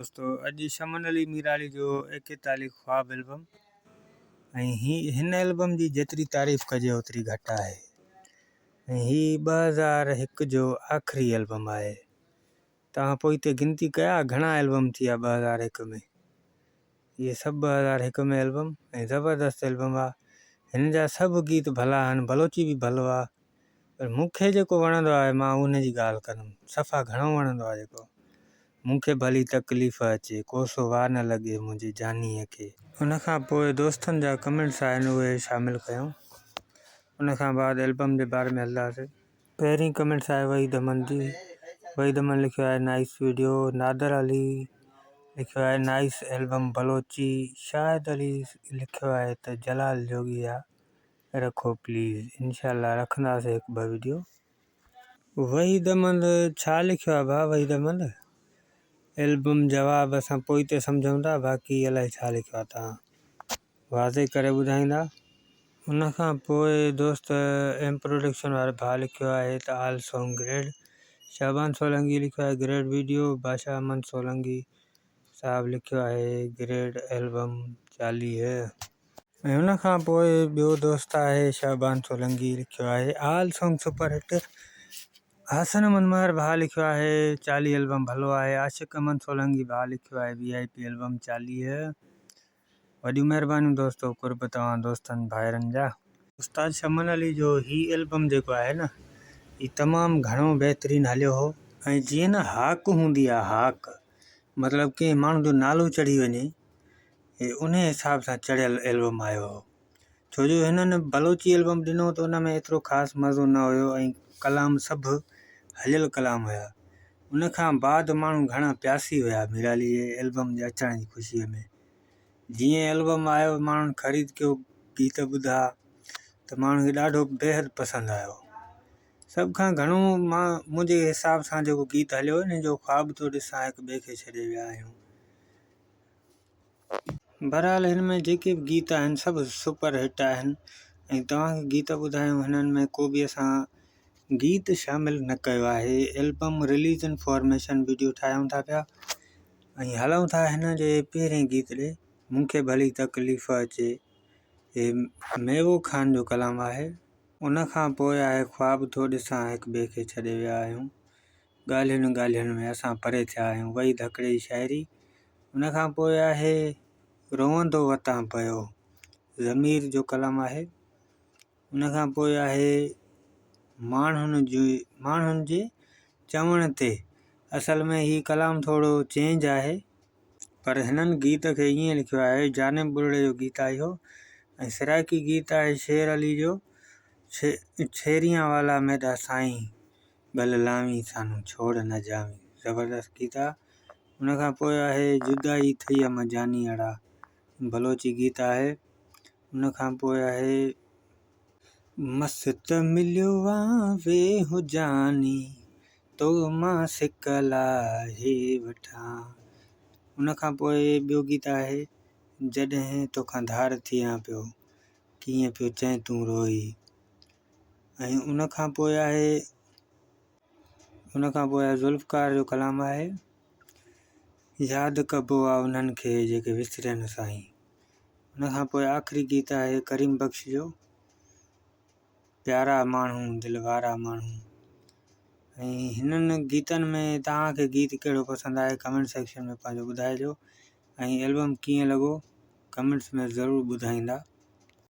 दोस्तों अॼु शमन अली मीराली जो 41 ख्वाब एल्बम हिन एल्बम जी जेतिरी तारीफ़ कजे ओतिरी घटि आहे। ही 2001 जो आख़िरी एल्बम आहे। तव्हां पोइ हिते गिनती कया घणा एल्बम थिया 2001 में। ये सभु 2001 में एल्बम ऐं ज़बरदस्त एल्बम आहे। हिन जा सभु गीत भला आहिनि, बलोची बि भलो आहे, पर मूंखे जेको वणंदो आहे मां उन जी ॻाल्हि कंदुमि। सफ़ा घणो वणंदो आहे जेको मूंखे भली तकलीफ़ अचे, कोसो वाह न लॻे मुंहिंजी जानीअ खे। उन खां पोइ दोस्तनि जा कमेंट्स आहिनि उहे शामिलु कयूं। उन खां बाद एल्बम जे बारे में हलंदासीं। पहिरीं कमेंट्स आहे वहीद अमन जी। वहीद अमन लिखियो आहे नाइस वीडियो। नादर अली लिखियो आहे नाइस एल्बम बलोची। शाहिद अली लिखियो आहे त जलाल जोगी आहे, रखो प्लीज़। इंशाल्लाह रखंदासीं हिकु ॿ वीडियो। वहीद अमन छा लिखियो आहे भाउ? वहीद अमन एल्बम जवाब असां पोइ ते सम्झूं था, बाक़ी अलाए छा लिखियो आहे, तव्हां वाज़े करे ॿुधाईंदा। उन खां पोइ दोस्त एम प्रोडक्शन वारे भाउ लिखियो आहे त आल सॉन्ग ग्रेड। शाबान सोलंकी लिखियो आहे ग्रेड वीडियो। बादशाह अमन सोलंकी साहब लिखियो आहे ग्रेड एल्बम 40। ऐं उन खां पोइ ॿियो दोस्त आहे शाबान सोलंकी लिखियो आहे all song super hit. Hasan Manmahar भाउ लिखियो आहे 40 एल्बम भलो आहे। आशिक अमन सोलंकी भाउ लिखियो आहे VIP एल्बम 40। वॾियूं महिरबानियूं दोस्तो, कुर्ब तव्हां दोस्तनि भाइरनि जा। उस्ताद शमन अली जो ही एल्बम जेको आहे न, ही तमामु घणो बहितरीनु हलियो हो। ऐं जीअं न हाक हूंदी आहे, हाक मतिलबु कंहिं माण्हू जो नालो चढ़ी वञे, उन हिसाब सां चढ़ियल एल्बम आयो हो। छो जो हिननि बलोची एल्बम ॾिनो त उन में एतिरो ख़ासि मज़ो न हुयो ऐं कलाम सभु हलियल कलाम हुया। उन खां बाद माण्हू घणा प्यासी हुया मीराली जे एल्बम जे अचण जी ख़ुशीअ में। जीअं एल्बम आयो माण्हुनि ख़रीद कयो, गीत ॿुधा त माण्हुनि खे ॾाढो बेहद पसंदि आयो। सभ खां घणो मुंहिंजे हिसाब सां जेको गीत हलियो हिन जो ख्वाब थो ॾिसां हिक ॿिए खे छॾे विया आहियूं। बहरहाल हिन में जेके बि गीत आहिनि सभु सुपर हिट आहिनि ऐं तव्हांखे गीत ॿुधायूं। हिननि में को बि असां गीत शामिलु न कयो आहे। एल्बम रिलीज़ इंफॉर्मेशन वीडियो ठाहियूं था पिया ऐं हलूं था हिन जे पहिरें गीत ॾे, मूंखे भली तकलीफ़ अचे। हे मेवो खान जो कलाम आहे। उन खां पोइ आहे ख्वाब थो ॾिसां हिक ॿिए खे छॾे विया आहियूं। ॻाल्हियुनि ॻाल्हियुनि में असां परे थिया आहियूं, वही धकिड़े जी शाइरी। उन खां पोइ आहे रोवंदो वतां पियो, ज़मीर जो कलाम आहे। उन खां पोइ आहे माण्हुनि जे चवण ते। असल में ही कलाम थोरो चेंज आहे, पर हिननि गीत खे ईअं लिखियो आहे। जानिब बुर्ड़े जो गीत आहे इहो ऐं सिराइकी गीत आहे शेर अली जो। छेरियां वाला मेरा साईं गल लावी सानू छोड़ न जावी, ज़बरदस्त गीत आहे। उन खां पोइ आहे जुदाई थई अम जानी अड़ा, बलोची गीत आहे। उन खां पोइ आहे मस्त मिलियो वे हो जानी तो मां सिकला हे वठां। उन खां पोइ ॿियो गीत आहे जॾहिं तोखां धार थियां पियो कीअं पियो चए तूं रोई। ऐं उन खां पोइ आहे ज़ुल्फ़कार जो कलाम आहे यादि कबो आहे उन्हनि खे जेके विसरनि साईं। उन खां पोइ आख़िरी गीत आहे करीम बख़्श जो प्यारा माण्हू दिलवारा माण्हू। ऐं हिननि गीतनि में तव्हांखे गीत कहिड़ो पसंदि आहे कमेंट सेक्शन में पंहिंजो ॿुधाइजो ऐं एल्बम कीअं लॻो कमेंट्स में ज़रूरु ॿुधाईंदा।